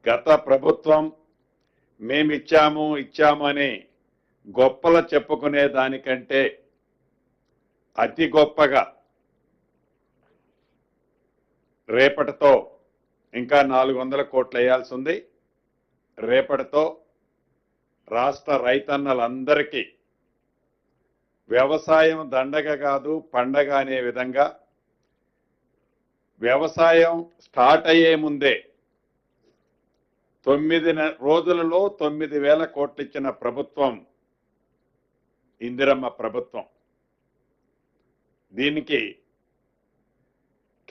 గత ప్రభుత్వం మేమిచ్చాము అని గొప్పలు చెప్పుకునే దానికంటే అతి గొప్పగా రేపటితో ఇంకా 400 కోట్లు వేయాల్సి ఉంది. రేపటితో రాష్ట్ర రైతన్నలందరికీ వ్యవసాయం దండగ కాదు పండగ అనే విధంగా వ్యవసాయం స్టార్ట్ అయ్యే ముందే 9 రోజులలో 9,000 కోట్లు ఇచ్చిన ప్రభుత్వం ఇందిరమ్మ ప్రభుత్వం. దీనికి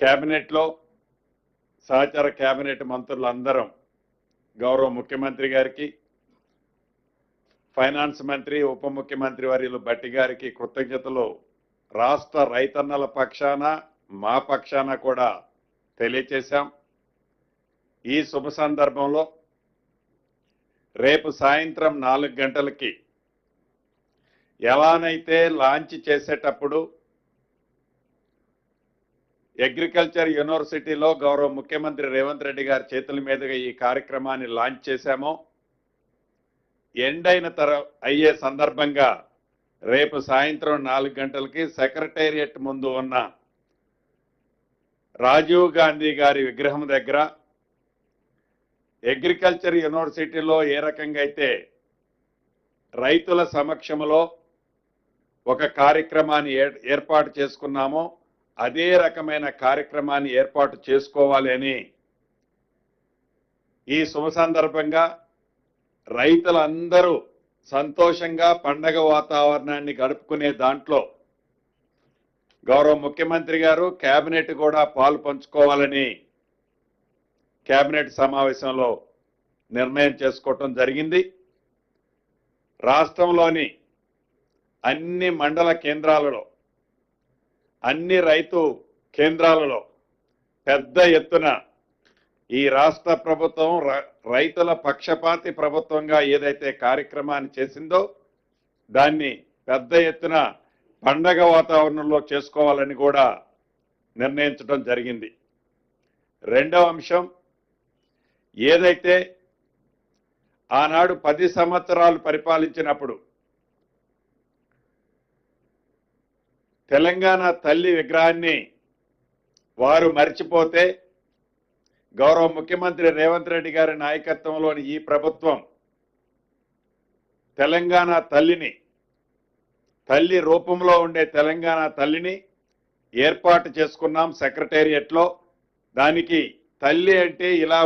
కేబినెట్లో సహచార కేబినెట్ మంత్రులందరం గౌరవ ముఖ్యమంత్రి గారికి, ఫైనాన్స్ మంత్రి ఉప ముఖ్యమంత్రి వర్యులు భట్టి గారికి కృతజ్ఞతలు రాష్ట్ర రైతన్నల పక్షాన మా పక్షాన కూడా తెలియచేశాం. ఈ శుభ సందర్భంలో రేపు సాయంత్రం 4 గంటలకి ఎలానైతే లాంచ్ చేసేటప్పుడు అగ్రికల్చర్ యూనివర్సిటీలో గౌరవ ముఖ్యమంత్రి రేవంత్ రెడ్డి గారి చేతుల మీదుగా ఈ కార్యక్రమాన్ని లాంచ్ చేశామో, ఎండ్ అయిన అయ్యే సందర్భంగా రేపు సాయంత్రం 4 గంటలకి సెక్రటేరియట్ ముందు ఉన్న రాజీవ్ గాంధీ గారి విగ్రహం దగ్గర అగ్రికల్చర్ యూనివర్సిటీలో ఏ రకంగా అయితే రైతుల సమక్షంలో ఒక కార్యక్రమాన్ని ఏర్పాటు చేసుకున్నామో అదే రకమైన కార్యక్రమాన్ని ఏర్పాటు చేసుకోవాలి అని ఈ శుభ సందర్భంగా రైతులందరూ సంతోషంగా పండగ వాతావరణాన్ని గడుపుకునే దాంట్లో గౌరవ ముఖ్యమంత్రి గారు కేబినెట్ కూడా పాలు పంచుకోవాలని కేబినెట్ సమావేశంలో నిర్ణయం చేసుకోవటం జరిగింది. రాష్ట్రంలోని అన్ని మండల కేంద్రాలలో, అన్ని రైతు కేంద్రాలలో పెద్ద ఎత్తున ఈ రాష్ట్ర ప్రభుత్వం రైతుల పక్షపాతి ప్రభుత్వంగా ఏదైతే కార్యక్రమాన్ని చేసిందో దాన్ని పెద్ద ఎత్తున పండగ వాతావరణంలో చేసుకోవాలని కూడా నిర్ణయించడం జరిగింది. రెండవ అంశం, ఏదైతే ఆనాడు 10 సంవత్సరాలు పరిపాలించినప్పుడు తెలంగాణ తల్లి విగ్రహాన్ని వారు మర్చిపోతే గౌరవ ముఖ్యమంత్రి రేవంత్ రెడ్డి గారి నాయకత్వంలోని ఈ ప్రభుత్వం తెలంగాణ తల్లిని, తల్లి రూపంలో ఉండే తెలంగాణ తల్లిని ఏర్పాటు చేసుకున్నాం సెక్రటేరియట్లో. దానికి తల్లి అంటే ఇలా